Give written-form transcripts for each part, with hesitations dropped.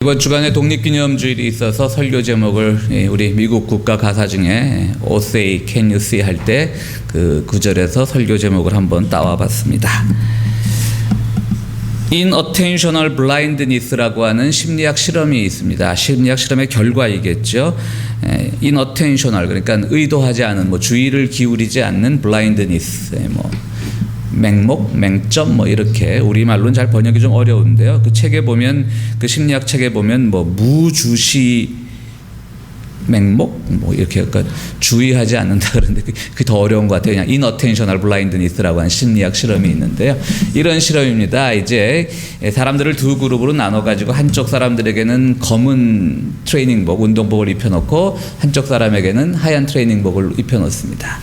이번 주간에 독립기념주일이 있어서 설교 제목을 우리 미국 국가 가사 중에 O say can you see 할 때 그 구절에서 설교 제목을 한번 따와 봤습니다. Inattentional blindness라고 하는 심리학 실험이 있습니다. 심리학 실험의 결과이겠죠. Inattentional 그러니까 의도하지 않은 주의를 기울이지 않는 blindness 맹목, 맹점 이렇게 우리말로는 잘 번역이 좀 어려운데요. 그 책에 보면 그 심리학 책에 보면 무주시 맹목 이렇게 주의하지 않는다 그러는데 그게 더 어려운 것 같아요. 그냥 inattentional blindness라고 하는 심리학 실험이 있는데요. 이런 실험입니다. 이제 사람들을 두 그룹으로 나눠 가지고 한쪽 사람들에게는 검은 트레이닝복, 운동복을 입혀놓고 한쪽 사람에게는 하얀 트레이닝복을 입혀놓습니다.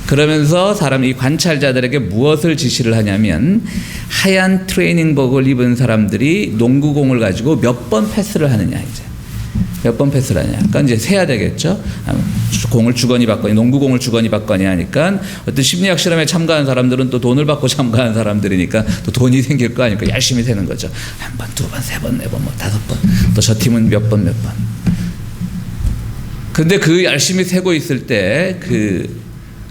그러면서 이 관찰자들에게 무엇을 지시를 하냐면 하얀 트레이닝복을 입은 사람들이 농구공을 가지고 몇 번 패스를 하느냐 이제 몇 번 패스를 하냐. 그러니까 이제 세야 되겠죠. 공을 주거니 받거니 농구공을 주거니 받거니 하니까 어떤 심리학 실험에 참가한 사람들은 또 돈을 받고 참가한 사람들이니까 또 돈이 생길 거 아니까 열심히 세는 거죠. 한 번, 두 번, 세 번, 네 번, 다섯 번. 또 저 팀은 몇 번. 근데 그 열심히 세고 있을 때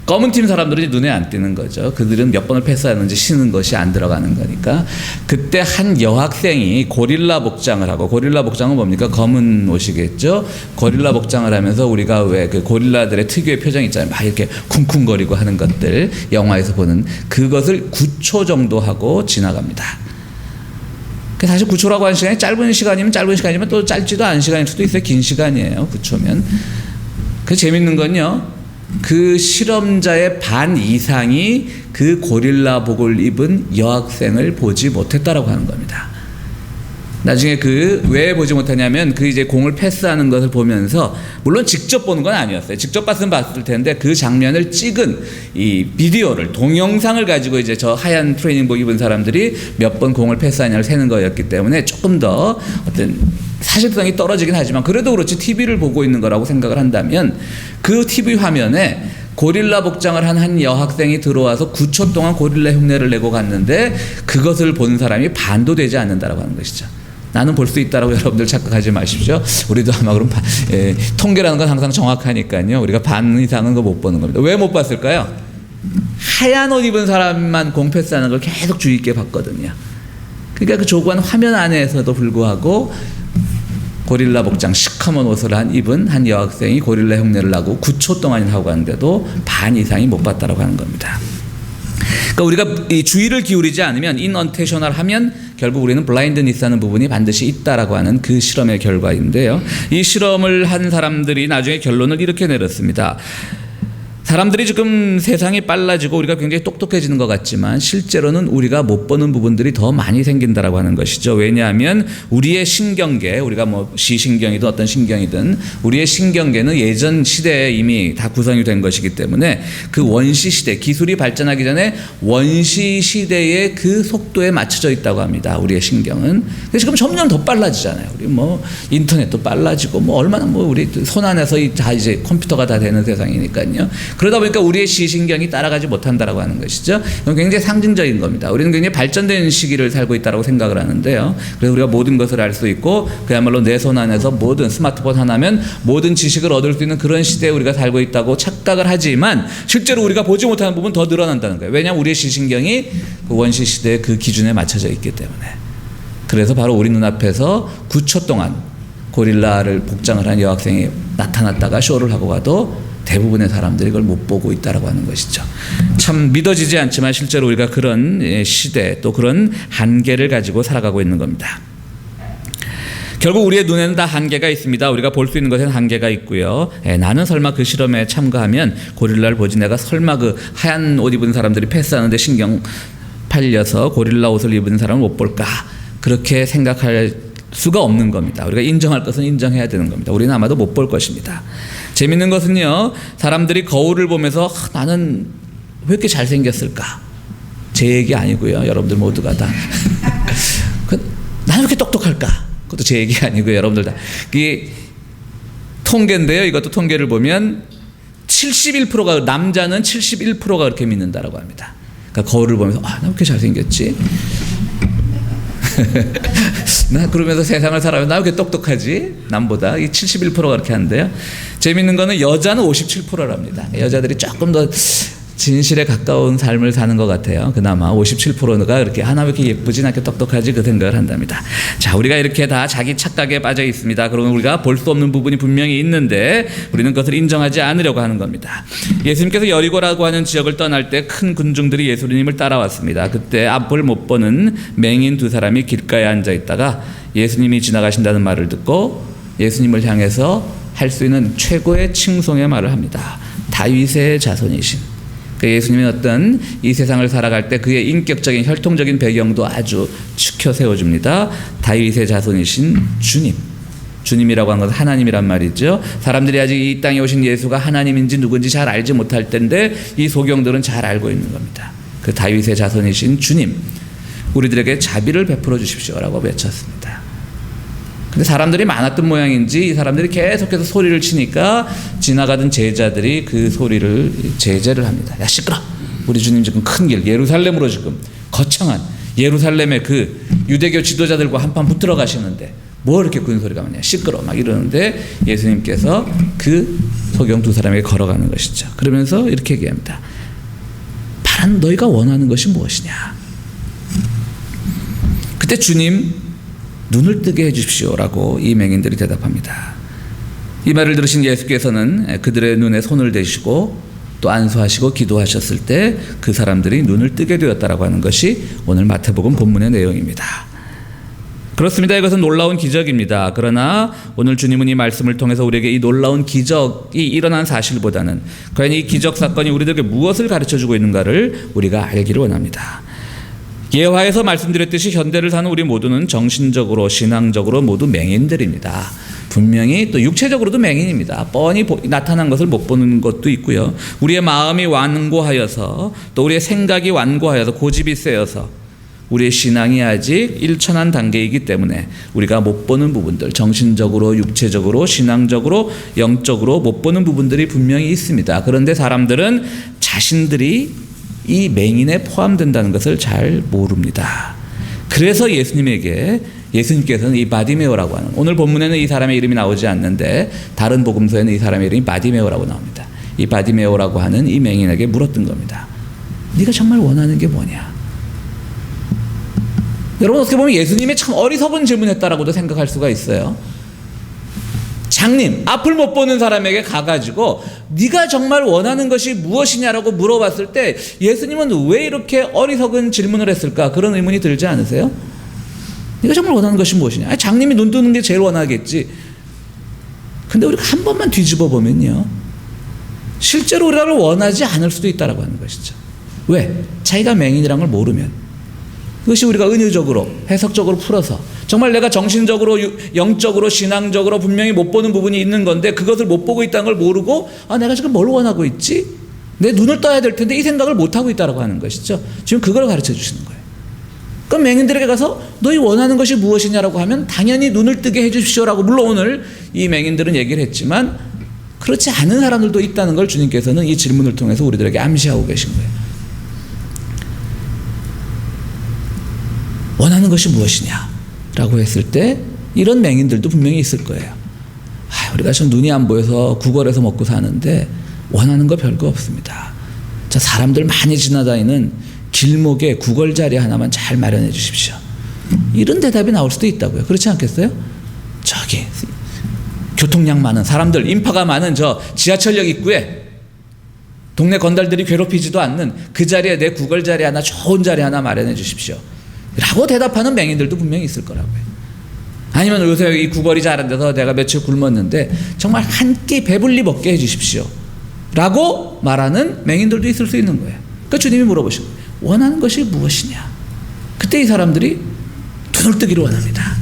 검은 팀 사람들은 눈에 안 띄는 거죠. 그들은 몇 번을 패스하는지 쉬는 것이 안 들어가는 거니까. 그때 한 여학생이 고릴라 복장을 하고, 고릴라 복장은 뭡니까? 검은 옷이겠죠. 고릴라 복장을 하면서 우리가 왜 그 고릴라들의 특유의 표정 있잖아요. 막 이렇게 쿵쿵거리고 하는 것들, 영화에서 보는 그것을 9초 정도 하고 지나갑니다. 사실 9초라고 하는 시간이 짧은 시간이면 또 짧지도 않은 시간일 수도 있어요. 긴 시간이에요. 9초면. 그 재밌는 건요. 그 실험자의 반 이상이 그 고릴라복을 입은 여학생을 보지 못했다라고 하는 겁니다. 나중에 왜 보지 못하냐면 이제 공을 패스하는 것을 보면서 물론 직접 보는 건 아니었어요. 직접 봤으면 봤을 텐데 그 장면을 찍은 이 비디오를 동영상을 가지고 이제 저 하얀 트레이닝복 입은 사람들이 몇 번 공을 패스하냐를 세는 거였기 때문에 조금 더 어떤 사실성이 떨어지긴 하지만 그래도 그렇지 TV를 보고 있는 거라고 생각을 한다면 그 TV 화면에 고릴라 복장을 한 여학생이 들어와서 9초 동안 고릴라 흉내를 내고 갔는데 그것을 본 사람이 반도 되지 않는다라고 하는 것이죠. 나는 볼 수 있다라고 여러분들 착각하지 마십시오. 우리도 아마 그럼 통계라는 건 항상 정확하니까요. 우리가 반 이상은 못 보는 겁니다. 왜 못 봤을까요? 하얀 옷 입은 사람만 공 패스하는 걸 계속 주의 있게 봤거든요. 그러니까 그 조그만 화면 안에서도 불구하고 고릴라 복장 시커먼 옷을 입은 한 여학생이 고릴라 흉내를 나고 9초 동안이나 하고 가는데도 반 이상이 못 봤다라고 하는 겁니다. 그러니까 우리가 이 주의를 기울이지 않으면 inattentional 하면 결국 우리는 blindness 하는 부분이 반드시 있다라고 하는 그 실험의 결과인데요. 이 실험을 한 사람들이 나중에 결론을 이렇게 내렸습니다. 사람들이 지금 세상이 빨라지고 우리가 굉장히 똑똑해지는 것 같지만 실제로는 우리가 못 보는 부분들이 더 많이 생긴다라고 하는 것이죠. 왜냐하면 우리의 신경계, 우리가 시신경이든 어떤 신경이든 우리의 신경계는 예전 시대에 이미 다 구성이 된 것이기 때문에 그 원시 시대, 기술이 발전하기 전에 원시 시대의 그 속도에 맞춰져 있다고 합니다. 우리의 신경은. 근데 지금 점점 더 빨라지잖아요. 우리 인터넷도 빨라지고 얼마나 우리 손 안에서 다 이제 컴퓨터가 다 되는 세상이니까요. 그러다 보니까 우리의 시신경이 따라가지 못한다라고 하는 것이죠. 이건 굉장히 상징적인 겁니다. 우리는 굉장히 발전된 시기를 살고 있다고 생각을 하는데요. 그래서 우리가 모든 것을 알 수 있고 그야말로 내 손 안에서 모든 스마트폰 하나면 모든 지식을 얻을 수 있는 그런 시대에 우리가 살고 있다고 착각을 하지만 실제로 우리가 보지 못하는 부분 더 늘어난다는 거예요. 왜냐하면 우리의 시신경이 그 원시 시대의 그 기준에 맞춰져 있기 때문에. 그래서 바로 우리 눈앞에서 9초 동안 고릴라를 복장을 한 여학생이 나타났다가 쇼를 하고 가도 대부분의 사람들이 그걸 못 보고 있다라고 하는 것이죠. 참 믿어지지 않지만 실제로 우리가 그런 시대 또 그런 한계를 가지고 살아가고 있는 겁니다. 결국 우리의 눈에는 다 한계가 있습니다. 우리가 볼 수 있는 것에는 한계가 있고요. 나는 설마 그 실험에 참가하면 고릴라를 보지 내가 설마 그 하얀 옷 입은 사람들이 패스하는데 신경 팔려서 고릴라 옷을 입은 사람을 못 볼까 그렇게 생각할 수가 없는 겁니다. 우리가 인정할 것은 인정해야 되는 겁니다. 우리는 아마도 못 볼 것입니다. 재밌는 것은요, 사람들이 거울을 보면서 나는 왜 이렇게 잘생겼을까? 제 얘기 아니고요. 여러분들 모두가 다. 나는 왜 이렇게 똑똑할까? 그것도 제 얘기 아니고요. 여러분들 다. 이게 통계인데요. 이것도 통계를 보면 71%가 남자는 71%가 그렇게 믿는다라고 합니다. 그러니까 거울을 보면서 나 왜 이렇게 잘생겼지? 나 그러면서 세상을 살아요. 나 왜 이렇게 똑똑하지? 남보다. 이 71%가 그렇게 하는데요. 재밌는 거는 여자는 57%랍니다. 여자들이 조금 더 진실에 가까운 삶을 사는 것 같아요. 그나마 57%가 이렇게 하나 왜 이렇게 예쁘진 않게 똑똑하지 그 생각을 한답니다. 자, 우리가 이렇게 다 자기 착각에 빠져 있습니다. 그러면 우리가 볼 수 없는 부분이 분명히 있는데 우리는 그것을 인정하지 않으려고 하는 겁니다. 예수님께서 여리고라고 하는 지역을 떠날 때 큰 군중들이 예수님을 따라왔습니다. 그때 앞을 못 보는 맹인 두 사람이 길가에 앉아 있다가 예수님이 지나가신다는 말을 듣고 예수님을 향해서 할 수 있는 최고의 칭송의 말을 합니다. 다윗의 자손이신. 예수님이 어떤 이 세상을 살아갈 때 그의 인격적인 혈통적인 배경도 아주 지켜 세워줍니다. 다윗의 자손이신 주님. 주님이라고 하는 것은 하나님이란 말이죠. 사람들이 아직 이 땅에 오신 예수가 하나님인지 누군지 잘 알지 못할 텐데 이 소경들은 잘 알고 있는 겁니다. 그 다윗의 자손이신 주님, 우리들에게 자비를 베풀어 주십시오라고 외쳤습니다. 근데 사람들이 많았던 모양인지 이 사람들이 계속해서 소리를 치니까 지나가던 제자들이 그 소리를 제재를 합니다. 야, 시끄러! 우리 주님 지금 큰 길 예루살렘으로 지금 거창한 예루살렘의 그 유대교 지도자들과 한판 붙들어 가시는데 뭐 이렇게 큰 소리가 나냐, 시끄러! 막 이러는데 예수님께서 그 소경 두 사람에게 걸어가는 것이죠. 그러면서 이렇게 얘기합니다. 바란 너희가 원하는 것이 무엇이냐? 그때 주님 눈을 뜨게 해주십시오라고 이 맹인들이 대답합니다. 이 말을 들으신 예수께서는 그들의 눈에 손을 대시고 또 안수하시고 기도하셨을 때 그 사람들이 눈을 뜨게 되었다라고 하는 것이 오늘 마태복음 본문의 내용입니다. 그렇습니다. 이것은 놀라운 기적입니다. 그러나 오늘 주님은 이 말씀을 통해서 우리에게 이 놀라운 기적이 일어난 사실보다는 과연 이 기적 사건이 우리들에게 무엇을 가르쳐주고 있는가를 우리가 알기를 원합니다. 예화에서 말씀드렸듯이 현대를 사는 우리 모두는 정신적으로 신앙적으로 모두 맹인들입니다. 분명히 또 육체적으로도 맹인입니다. 뻔히 나타난 것을 못 보는 것도 있고요. 우리의 마음이 완고하여서 또 우리의 생각이 완고하여서 고집이 세여서 우리의 신앙이 아직 일천한 단계이기 때문에 우리가 못 보는 부분들, 정신적으로 육체적으로 신앙적으로 영적으로 못 보는 부분들이 분명히 있습니다. 그런데 사람들은 자신들이 이 맹인에 포함된다는 것을 잘 모릅니다. 그래서 예수님께서는 이 바디메오라고 하는, 오늘 본문에는 이 사람의 이름이 나오지 않는데 다른 복음서에는 이 사람의 이름이 바디메오라고 나옵니다. 이 바디메오라고 하는 이 맹인에게 물었던 겁니다. 네가 정말 원하는 게 뭐냐? 여러분, 어떻게 보면 예수님이 참 어리석은 질문했다라고도 생각할 수가 있어요. 장님, 앞을 못 보는 사람에게 가가지고 네가 정말 원하는 것이 무엇이냐라고 물어봤을 때 예수님은 왜 이렇게 어리석은 질문을 했을까? 그런 의문이 들지 않으세요? 네가 정말 원하는 것이 무엇이냐? 아니, 장님이 눈 뜨는 게 제일 원하겠지. 근데 우리가 한 번만 뒤집어 보면요, 실제로 우리가 원하지 않을 수도 있다라고 하는 것이죠. 왜? 자기가 맹인이라는 걸 모르면. 그것이 우리가 은유적으로 해석적으로 풀어서 정말 내가 정신적으로 영적으로 신앙적으로 분명히 못 보는 부분이 있는 건데 그것을 못 보고 있다는 걸 모르고 내가 지금 뭘 원하고 있지? 내 눈을 떠야 될 텐데 이 생각을 못하고 있다고 하는 것이죠. 지금 그걸 가르쳐 주시는 거예요. 그럼 맹인들에게 가서 너희 원하는 것이 무엇이냐라고 하면 당연히 눈을 뜨게 해 주십시오라고 물론 오늘 이 맹인들은 얘기를 했지만 그렇지 않은 사람들도 있다는 걸 주님께서는 이 질문을 통해서 우리들에게 암시하고 계신 거예요. 원하는 것이 무엇이냐라고 했을 때 이런 맹인들도 분명히 있을 거예요. 우리가 좀 눈이 안 보여서 구걸해서 먹고 사는데 원하는 거 별거 없습니다. 자, 사람들 많이 지나다니는 길목에 구걸 자리 하나만 잘 마련해 주십시오. 이런 대답이 나올 수도 있다고요. 그렇지 않겠어요? 저기 교통량 많은 사람들, 인파가 많은 저 지하철역 입구에 동네 건달들이 괴롭히지도 않는 그 자리에 내 구걸 자리 하나, 좋은 자리 하나 마련해 주십시오 라고 대답하는 맹인들도 분명히 있을 거라고요. 아니면 요새 이 구걸이 잘안 돼서 내가 며칠 굶었는데 정말 한 끼 배불리 먹게 해 주십시오 라고 말하는 맹인들도 있을 수 있는 거예요. 그러니까 주님이 물어보시고 원하는 것이 무엇이냐? 그때 이 사람들이 눈을 뜨기를 원합니다.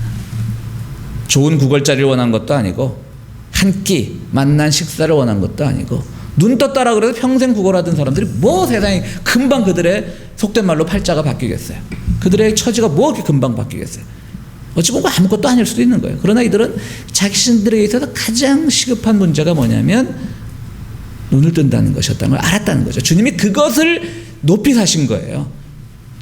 좋은 구걸자리를 원한 것도 아니고 한 끼 맛난 식사를 원한 것도 아니고 눈 떴다라 그래서 평생 구걸하던 사람들이 뭐 세상에 금방 그들의 속된 말로 팔자가 바뀌겠어요. 그들의 처지가 뭐 그렇게 금방 바뀌겠어요. 어찌 보면 아무것도 아닐 수도 있는 거예요. 그러나 이들은 자신들에게 있어서 가장 시급한 문제가 뭐냐면 눈을 뜬다는 것이었다는 걸 알았다는 거죠. 주님이 그것을 높이 사신 거예요.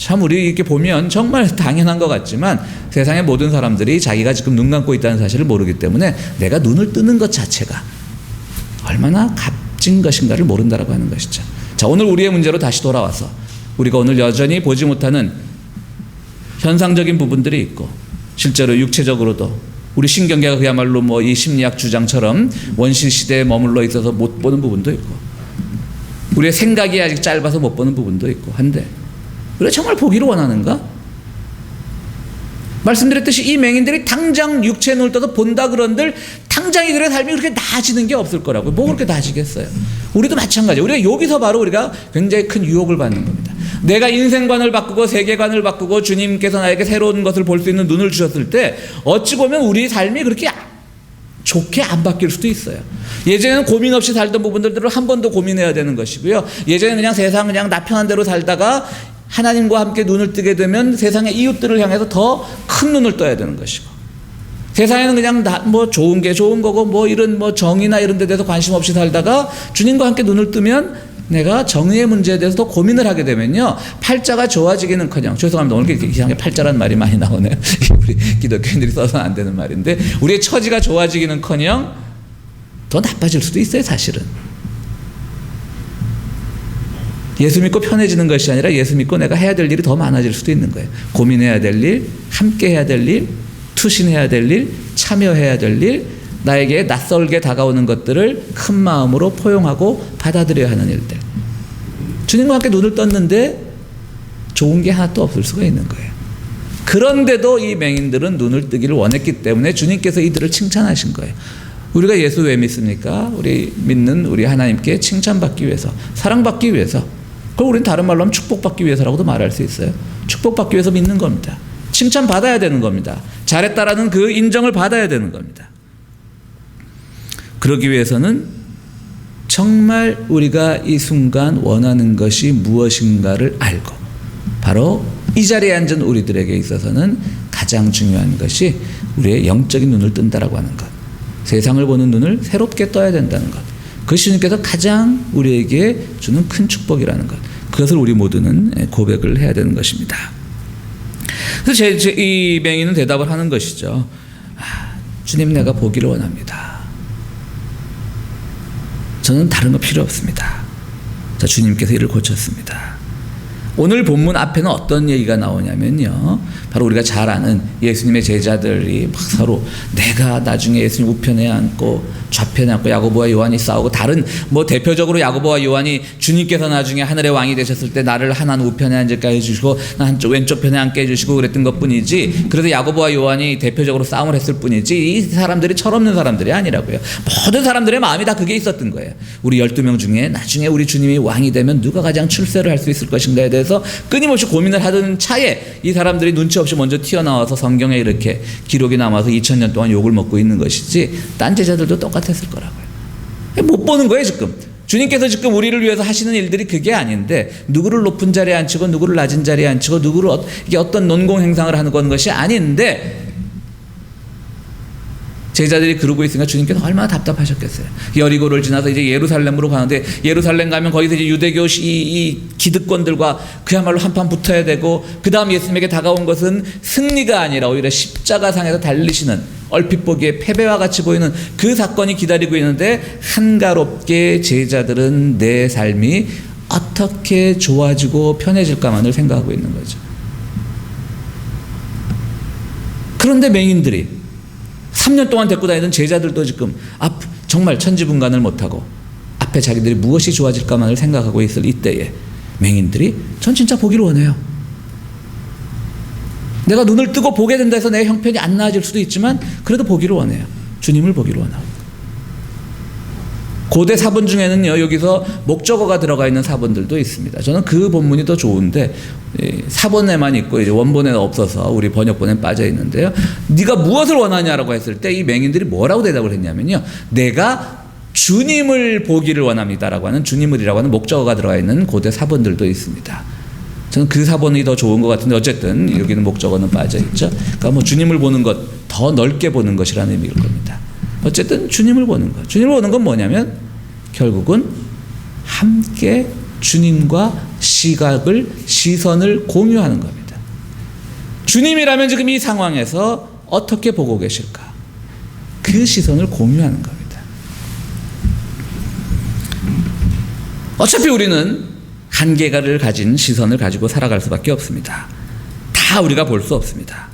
참 우리 이렇게 보면 정말 당연한 것 같지만 세상의 모든 사람들이 자기가 지금 눈 감고 있다는 사실을 모르기 때문에 내가 눈을 뜨는 것 자체가 얼마나 값진 것인가를 모른다라고 하는 것이죠. 자, 오늘 우리의 문제로 다시 돌아와서 우리가 오늘 여전히 보지 못하는 현상적인 부분들이 있고 실제로 육체적으로도 우리 신경계가 그야말로 뭐 이 심리학 주장처럼 원시 시대에 머물러 있어서 못 보는 부분도 있고 우리의 생각이 아직 짧아서 못 보는 부분도 있고 한데 우리가 정말 보기를 원하는가? 말씀드렸듯이 이 맹인들이 당장 육체의 눈을 떠서 본다 그런들 당장 이들의 삶이 그렇게 나아지는 게 없을 거라고요. 뭐 그렇게 나아지겠어요? 우리도 마찬가지예요. 우리가 여기서 바로 우리가 굉장히 큰 유혹을 받는 겁니다. 내가 인생관을 바꾸고 세계관을 바꾸고 주님께서 나에게 새로운 것을 볼 수 있는 눈을 주셨을 때 어찌 보면 우리 삶이 그렇게 좋게 안 바뀔 수도 있어요. 예전에는 고민 없이 살던 부분들을 한 번 더 고민해야 되는 것이고요. 예전에는 그냥 세상 그냥 나 편한 대로 살다가 하나님과 함께 눈을 뜨게 되면 세상의 이웃들을 향해서 더 큰 눈을 떠야 되는 것이고 세상에는 그냥 뭐 좋은 게 좋은 거고 뭐 이런 뭐 정의나 이런 데 대해서 관심 없이 살다가 주님과 함께 눈을 뜨면 내가 정의의 문제에 대해서 더 고민을 하게 되면요 팔자가 좋아지기는커녕 죄송합니다 오늘 이렇게 이상하게 팔자라는 말이 많이 나오네요 우리 기독교인들이 써서는 안 되는 말인데 우리의 처지가 좋아지기는커녕 더 나빠질 수도 있어요 사실은. 예수 믿고 편해지는 것이 아니라 예수 믿고 내가 해야 될 일이 더 많아질 수도 있는 거예요. 고민해야 될 일, 함께 해야 될 일, 투신해야 될 일, 참여해야 될 일, 나에게 낯설게 다가오는 것들을 큰 마음으로 포용하고 받아들여야 하는 일들. 주님과 함께 눈을 떴는데 좋은 게 하나도 없을 수가 있는 거예요. 그런데도 이 맹인들은 눈을 뜨기를 원했기 때문에 주님께서 이들을 칭찬하신 거예요. 우리가 예수 왜 믿습니까? 우리 믿는 우리 하나님께 칭찬받기 위해서, 사랑받기 위해서. 그걸 우리는 다른 말로 하면 축복받기 위해서라고도 말할 수 있어요. 축복받기 위해서 믿는 겁니다. 칭찬받아야 되는 겁니다. 잘했다라는 그 인정을 받아야 되는 겁니다. 그러기 위해서는 정말 우리가 이 순간 원하는 것이 무엇인가를 알고 바로 이 자리에 앉은 우리들에게 있어서는 가장 중요한 것이 우리의 영적인 눈을 뜬다라고 하는 것. 세상을 보는 눈을 새롭게 떠야 된다는 것. 그것이 주님께서 가장 우리에게 주는 큰 축복이라는 것. 그것을 우리 모두는 고백을 해야 되는 것입니다. 그래서 이 맹인은 대답을 하는 것이죠. 주님 내가 보기를 원합니다. 저는 다른 거 필요 없습니다. 자, 주님께서 이를 고쳤습니다. 오늘 본문 앞에는 어떤 얘기가 나오냐면요. 바로 우리가 잘 아는 예수님의 제자들이 막 서로 내가 나중에 예수님 우편에 앉고 좌편에 앉고 야고보와 요한이 싸우고 다른 뭐 대표적으로 야고보와 요한이 주님께서 나중에 하늘의 왕이 되셨을 때 나를 하나는 우편에 앉을까 해주시고 나 한쪽 왼쪽 편에 앉게 해주시고 그랬던 것뿐이지 그래서 야고보와 요한이 대표적으로 싸움을 했을 뿐이지 이 사람들이 철없는 사람들이 아니라고요. 모든 사람들의 마음이 다 그게 있었던 거예요. 우리 12명 중에 나중에 우리 주님이 왕이 되면 누가 가장 출세를 할 수 있을 것인가에 대해서 끊임없이 고민을 하던 차에 이 사람들이 눈치 없이 먼저 튀어나와서 성경에 이렇게 기록이 남아서 2000년 동안 욕을 먹고 있는 것이지 딴 제자들도 똑같았을 거라고요. 못 보는 거예요 지금. 주님께서 지금 우리를 위해서 하시는 일들이 그게 아닌데 누구를 높은 자리에 앉히고 누구를 낮은 자리에 앉히고 누구를 이게 어떤 논공 행상을 하는 것이 아닌데 제자들이 그러고 있으니까 주님께서 얼마나 답답하셨겠어요. 여리고를 지나서 이제 예루살렘으로 가는데 예루살렘 가면 거기서 이제 유대교 이 기득권들과 그야말로 한판 붙어야 되고 그 다음 예수님에게 다가온 것은 승리가 아니라 오히려 십자가상에서 달리시는 얼핏 보기에 패배와 같이 보이는 그 사건이 기다리고 있는데 한가롭게 제자들은 내 삶이 어떻게 좋아지고 편해질까만을 생각하고 있는 거죠. 그런데 맹인들이 3년 동안 데리고 다니던 제자들도 지금 정말 천지분간을 못하고 앞에 자기들이 무엇이 좋아질까만을 생각하고 있을 이때에 맹인들이 전 진짜 보기를 원해요. 내가 눈을 뜨고 보게 된다 해서 내 형편이 안 나아질 수도 있지만 그래도 보기를 원해요. 주님을 보기를 원하고. 고대 사본 중에는요 여기서 목적어가 들어가 있는 사본들도 있습니다. 저는 그 본문이 더 좋은데 사본에만 있고 이제 원본에는 없어서 우리 번역본에 빠져 있는데요. 네가 무엇을 원하냐라고 했을 때 이 맹인들이 뭐라고 대답을 했냐면요. 내가 주님을 보기를 원합니다라고 하는 주님을이라고 하는 목적어가 들어가 있는 고대 사본들도 있습니다. 저는 그 사본이 더 좋은 것 같은데 어쨌든 여기는 목적어는 빠져 있죠. 그러니까 뭐 주님을 보는 것 더 넓게 보는 것이라는 의미일 겁니다. 어쨌든 주님을 보는 것. 주님을 보는 건 뭐냐면 결국은 함께 주님과 시선을 공유하는 겁니다. 주님이라면 지금 이 상황에서 어떻게 보고 계실까? 그 시선을 공유하는 겁니다. 어차피 우리는 한계를 가진 시선을 가지고 살아갈 수밖에 없습니다. 다 우리가 볼 수 없습니다.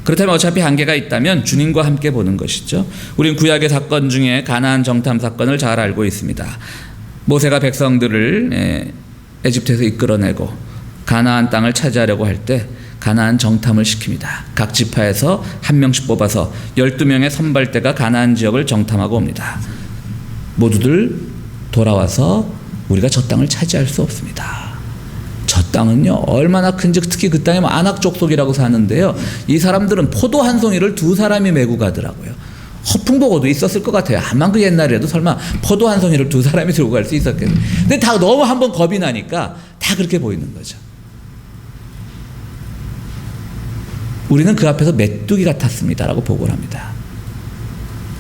그렇다면 어차피 한계가 있다면 주님과 함께 보는 것이죠. 우리는 구약의 사건 중에 가나안 정탐 사건을 잘 알고 있습니다. 모세가 백성들을 에집트에서 이끌어내고 가나안 땅을 차지하려고 할 때 가나안 정탐을 시킵니다. 각 지파에서 한 명씩 뽑아서 12명의 선발대가 가나안 지역을 정탐하고 옵니다. 모두들 돌아와서 우리가 저 땅을 차지할 수 없습니다. 저 땅은요 얼마나 큰지, 특히 그 땅에 아낙 족속이라고 사는데요, 이 사람들은 포도 한 송이를 2사람이 메고 가더라고요. 허풍보고도 있었을 것 같아요. 아마 그 옛날에도 설마 포도 한 송이를 2사람이 들고 갈 수 있었겠네요. 근데 다 너무 한번 겁이 나니까 다 그렇게 보이는 거죠. 우리는 그 앞에서 메뚜기 같았습니다라고 보고를 합니다.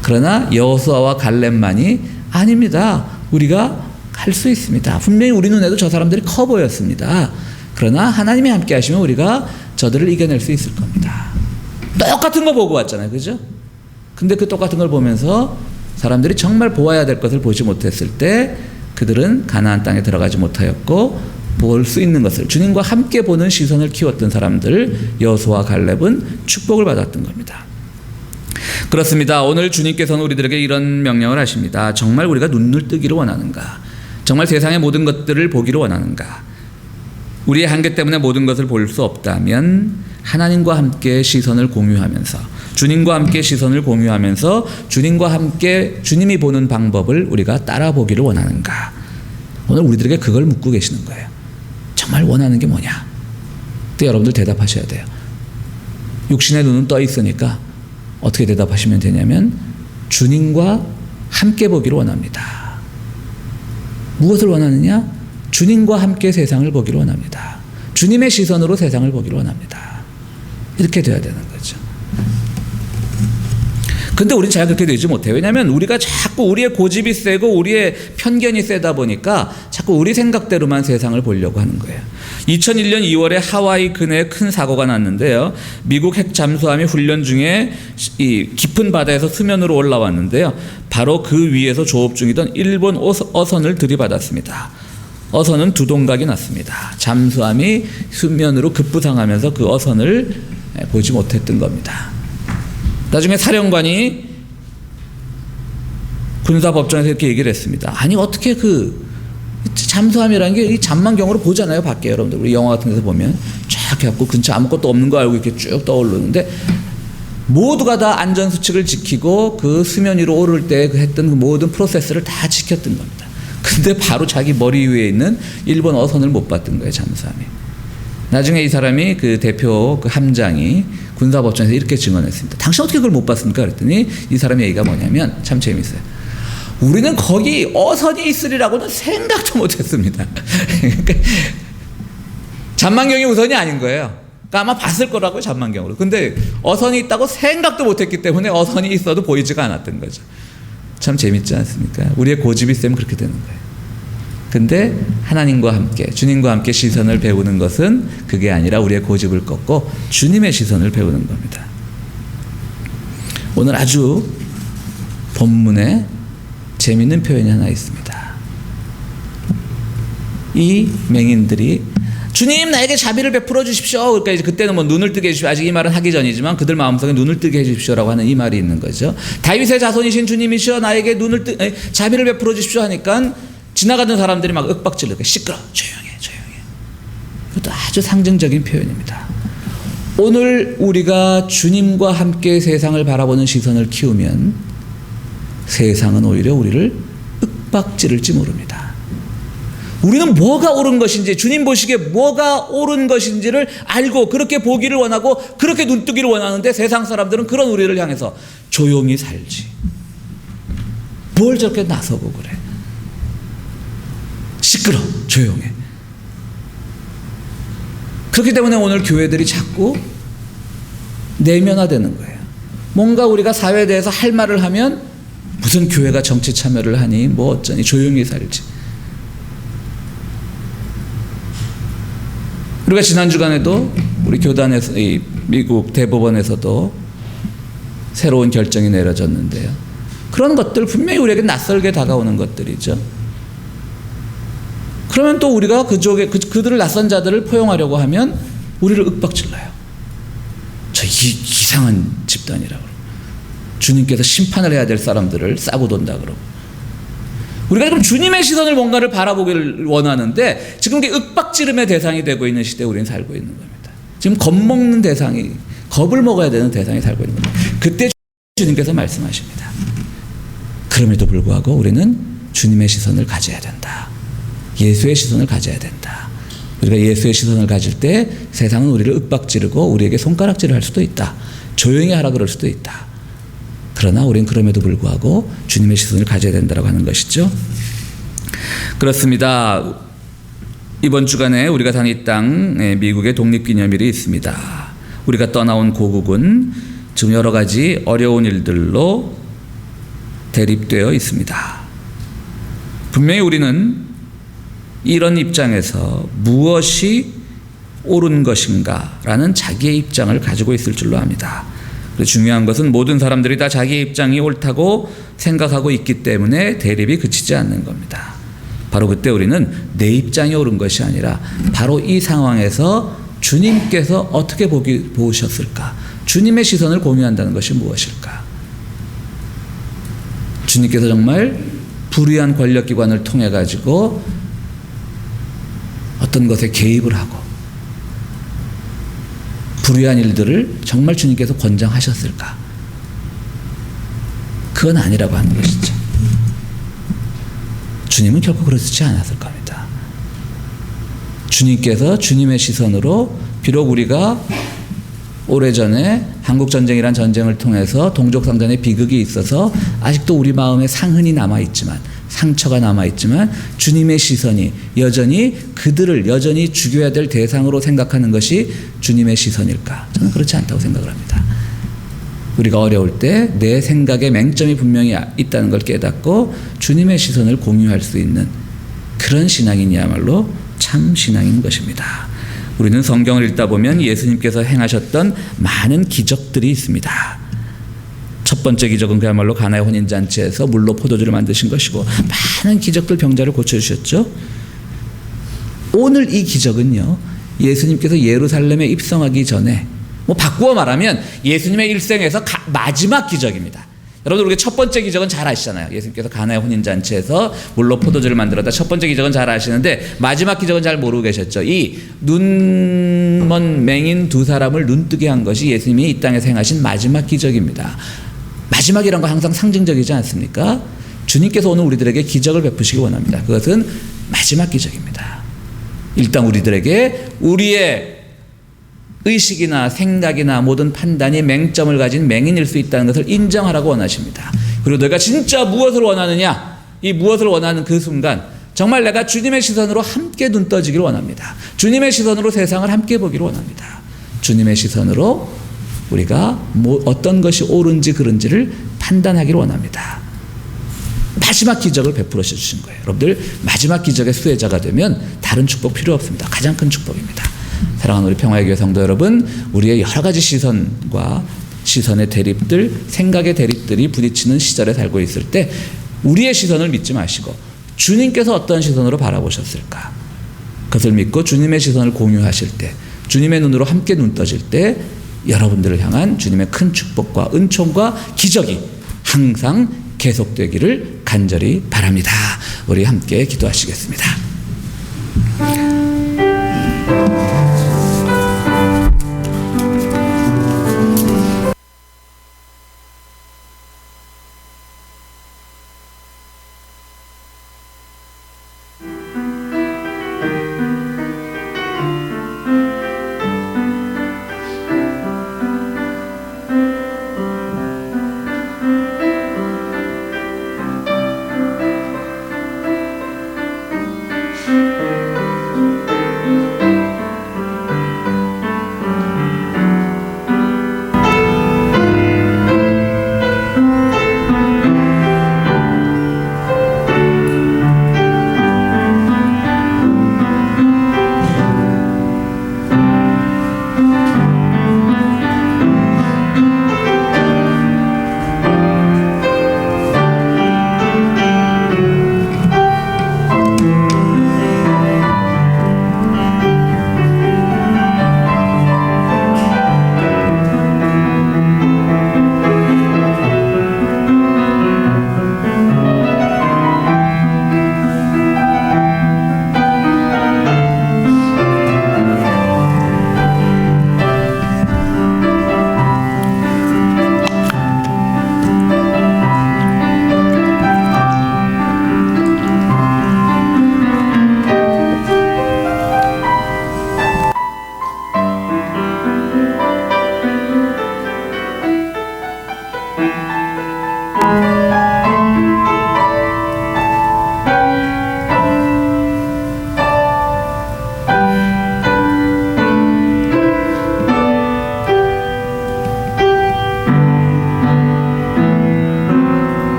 그러나 여호수아와 갈렙만이 아닙니다. 우리가 할 수 있습니다. 분명히 우리 눈에도 저 사람들이 커 보였습니다. 그러나 하나님이 함께 하시면 우리가 저들을 이겨낼 수 있을 겁니다. 똑같은 거 보고 왔잖아요. 그죠? 근데 그 똑같은 걸 보면서 사람들이 정말 보아야 될 것을 보지 못했을 때 그들은 가나안 땅에 들어가지 못하였고, 볼 수 있는 것을 주님과 함께 보는 시선을 키웠던 사람들 여호수아와 갈렙은 축복을 받았던 겁니다. 그렇습니다. 오늘 주님께서는 우리들에게 이런 명령을 하십니다. 정말 우리가 눈을 뜨기를 원하는가? 정말 세상의 모든 것들을 보기를 원하는가? 우리의 한계 때문에 모든 것을 볼 수 없다면 하나님과 함께 시선을 공유하면서, 주님과 함께 시선을 공유하면서 주님과 함께 주님이 보는 방법을 우리가 따라 보기를 원하는가? 오늘 우리들에게 그걸 묻고 계시는 거예요. 정말 원하는 게 뭐냐? 그때 여러분들 대답하셔야 돼요. 육신의 눈은 떠 있으니까 어떻게 대답하시면 되냐면 주님과 함께 보기를 원합니다. 무엇을 원하느냐? 주님과 함께 세상을 보기를 원합니다. 주님의 시선으로 세상을 보기를 원합니다. 이렇게 돼야 되는 거죠. 근데 우리는 잘 그렇게 되지 못해요. 왜냐하면 우리가 자꾸 우리의 고집이 세고 우리의 편견이 세다 보니까 자꾸 우리 생각대로만 세상을 보려고 하는 거예요. 2001년 2월에 하와이 근해에 큰 사고가 났는데요. 미국 핵 잠수함이 훈련 중에 이 깊은 바다에서 수면으로 올라왔는데요. 바로 그 위에서 조업 중이던 일본 어선을 들이받았습니다. 어선은 두 동각이 났습니다. 잠수함이 수면으로 급부상하면서 그 어선을 보지 못했던 겁니다. 나중에 사령관이 군사법정에서 이렇게 얘기를 했습니다. 아니 어떻게 그 잠수함이라는 게 이 잠만경으로 보잖아요. 밖에 여러분들 우리 영화 같은 데서 보면 쫙 해갖고 근처 아무것도 없는 거 알고 이렇게 쭉 떠오르는데 모두가 다 안전수칙을 지키고 그 수면 위로 오를 때 했던 그 모든 프로세스를 다 지켰던 겁니다. 근데 바로 자기 머리 위에 있는 일본 어선을 못 봤던 거예요. 잠수함이. 나중에 이 사람이 그 대표 그 함장이 군사법정에서 이렇게 증언했습니다. 당신 어떻게 그걸 못 봤습니까? 그랬더니 이 사람의 얘기가 뭐냐면 참 재밌어요. 우리는 거기 어선이 있으리라고는 생각도 못했습니다. 잠만경이 우선이 아닌 거예요. 그러니까 아마 봤을 거라고요. 잠만경으로. 근데 어선이 있다고 생각도 못했기 때문에 어선이 있어도 보이지가 않았던 거죠. 참 재밌지 않습니까? 우리의 고집이 세면 그렇게 되는 거예요. 근데 하나님과 함께 주님과 함께 시선을 배우는 것은 그게 아니라 우리의 고집을 꺾고 주님의 시선을 배우는 겁니다. 오늘 아주 본문에 재미있는 표현이 하나 있습니다. 이 맹인들이 주님 나에게 자비를 베풀어 주십시오. 그러니까 이제 그때는 뭐 눈을 뜨게 해주십시오. 아직 이 말은 하기 전이지만 그들 마음속에 눈을 뜨게 해주십시오라고 하는 이 말이 있는 거죠. 다윗의 자손이신 주님이시여 나에게 자비를 베풀어 주십시오 하니까 지나가던 사람들이 막 윽박질러 시끄러 조용해. 이것도 아주 상징적인 표현입니다. 오늘 우리가 주님과 함께 세상을 바라보는 시선을 키우면 세상은 오히려 우리를 윽박지를지 모릅니다. 우리는 뭐가 옳은 것인지 주님 보시기에 뭐가 옳은 것인지를 알고 그렇게 보기를 원하고 그렇게 눈뜨기를 원하는데 세상 사람들은 그런 우리를 향해서 조용히 살지. 뭘 저렇게 나서고 그래. 시끄러 조용해. 그렇기 때문에 오늘 교회들이 자꾸 내면화되는 거예요. 뭔가 우리가 사회에 대해서 할 말을 하면 무슨 교회가 정치 참여를 하니 뭐 어쩌니 조용히 살지. 우리가 지난 주간에도 우리 교단에서, 이 미국 대법원에서도 새로운 결정이 내려졌는데요. 그런 것들 분명히 우리에게 낯설게 다가오는 것들이죠. 그러면 또 우리가 그들을 낯선 자들을 포용하려고 하면 우리를 윽박질러요. 저 이상한 집단이라고. 주님께서 심판을 해야 될 사람들을 싸고 돈다 그러고. 우리가 지금 주님의 시선을 뭔가를 바라보기를 원하는데 지금 그게 윽박지름의 대상이 되고 있는 시대에 우리는 살고 있는 겁니다. 지금 겁먹는 대상이, 겁을 먹어야 되는 대상이 살고 있는 겁니다. 그때 주님께서 말씀하십니다. 그럼에도 불구하고 우리는 주님의 시선을 가져야 된다. 예수의 시선을 가져야 된다. 우리가 예수의 시선을 가질 때 세상은 우리를 윽박지르고 우리에게 손가락질을 할 수도 있다. 조용히 하라 그럴 수도 있다. 그러나 우리는 그럼에도 불구하고 주님의 시선을 가져야 된다고 하는 것이죠. 그렇습니다. 이번 주간에 우리가 다닌 땅 미국의 독립기념일이 있습니다. 우리가 떠나온 고국은 지금 여러 가지 어려운 일들로 대립되어 있습니다. 분명히 우리는 이런 입장에서 무엇이 옳은 것인가라는 자기의 입장을 가지고 있을 줄로 압니다. 중요한 것은 모든 사람들이 다 자기의 입장이 옳다고 생각하고 있기 때문에 대립이 그치지 않는 겁니다. 바로 그때 우리는 내 입장이 옳은 것이 아니라 바로 이 상황에서 주님께서 어떻게 보셨을까? 주님의 시선을 공유한다는 것이 무엇일까? 주님께서 정말 불의한 권력기관을 통해 가지고 어떤 것에 개입을 하고 불의한 일들을 정말 주님께서 권장하셨을까? 그건 아니라고 하는 것이죠. 주님은 결코 그러지 않았을 겁니다. 주님께서 주님의 시선으로 비록 우리가 오래전에 한국전쟁이란 전쟁을 통해서 동족상전의 비극이 있어서 아직도 우리 마음에 상흔이 남아있지만, 상처가 남아있지만 주님의 시선이 여전히 그들을 여전히 죽여야 될 대상으로 생각하는 것이 주님의 시선일까? 저는 그렇지 않다고 생각을 합니다. 우리가 어려울 때 내 생각에 맹점이 분명히 있다는 걸 깨닫고 주님의 시선을 공유할 수 있는 그런 신앙이야말로 참 신앙인 것입니다. 우리는 성경을 읽다 보면 예수님께서 행하셨던 많은 기적들이 있습니다. 첫 번째 기적은 그야말로 가나의 혼인잔치에서 물로 포도주를 만드신 것이고 많은 기적들, 병자를 고쳐주셨죠. 오늘 이 기적은요, 예수님께서 예루살렘에 입성하기 전에, 바꾸어 말하면 예수님의 일생에서 마지막 기적입니다. 여러분, 우리가 첫 번째 기적은 잘 아시잖아요. 예수님께서 가나의 혼인잔치에서 물로 포도주를 만들었다. 첫 번째 기적은 잘 아시는데 마지막 기적은 잘 모르고 계셨죠. 이 눈먼 맹인 두 사람을 눈뜨게 한 것이 예수님이 이 땅에서 행하신 마지막 기적입니다. 마지막이란 거 항상 상징적이지 않습니까? 주님께서 오늘 우리들에게 기적을 베푸시기 원합니다. 그것은 마지막 기적입니다. 일단 우리들에게 우리의 의식이나 생각이나 모든 판단이 맹점을 가진 맹인일 수 있다는 것을 인정하라고 원하십니다. 그리고 내가 진짜 무엇을 원하느냐, 이 무엇을 원하는 그 순간 정말 내가 주님의 시선으로 함께 눈 떠지기를 원합니다. 주님의 시선으로 세상을 함께 보기를 원합니다. 주님의 시선으로 우리가 어떤 것이 옳은지 그른지를 판단하기를 원합니다. 마지막 기적을 베풀어 주신 거예요. 여러분들, 마지막 기적의 수혜자가 되면 다른 축복 필요 없습니다. 가장 큰 축복입니다. 사랑하는 우리 평화의 교회 성도 여러분, 우리의 여러 가지 시선과 시선의 대립들, 생각의 대립들이 부딪히는 시절에 살고 있을 때 우리의 시선을 믿지 마시고 주님께서 어떤 시선으로 바라보셨을까? 그것을 믿고 주님의 시선을 공유하실 때, 주님의 눈으로 함께 눈 떠질 때 여러분들을 향한 주님의 큰 축복과 은총과 기적이 항상 계속되기를 간절히 바랍니다. 우리 함께 기도하시겠습니다.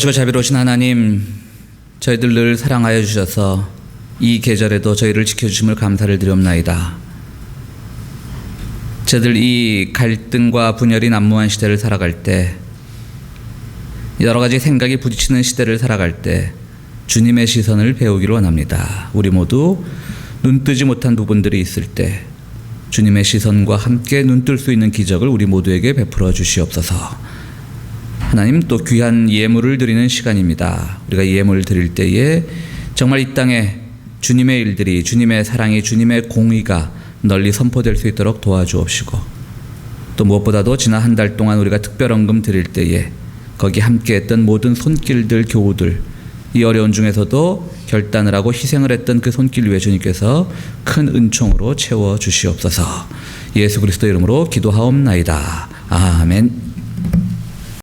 선하시고 자비로우신 하나님, 저희들 늘 사랑하여 주셔서 이 계절에도 저희를 지켜주심을 감사를 드리옵나이다. 저희들 이 갈등과 분열이 난무한 시대를 살아갈 때, 여러 가지 생각이 부딪히는 시대를 살아갈 때 주님의 시선을 배우기를 원합니다. 우리 모두 눈 뜨지 못한 부분들이 있을 때 주님의 시선과 함께 눈 뜰 수 있는 기적을 우리 모두에게 베풀어 주시옵소서. 하나님, 또 귀한 예물을 드리는 시간입니다. 우리가 예물을 드릴 때에 정말 이 땅에 주님의 일들이, 주님의 사랑이, 주님의 공의가 널리 선포될 수 있도록 도와주옵시고, 또 무엇보다도 지난 한 달 동안 우리가 특별헌금 드릴 때에 거기 함께했던 모든 손길들, 교우들, 이 어려운 중에서도 결단을 하고 희생을 했던 그 손길 위에 주님께서 큰 은총으로 채워 주시옵소서. 예수 그리스도 이름으로 기도하옵나이다. 아멘.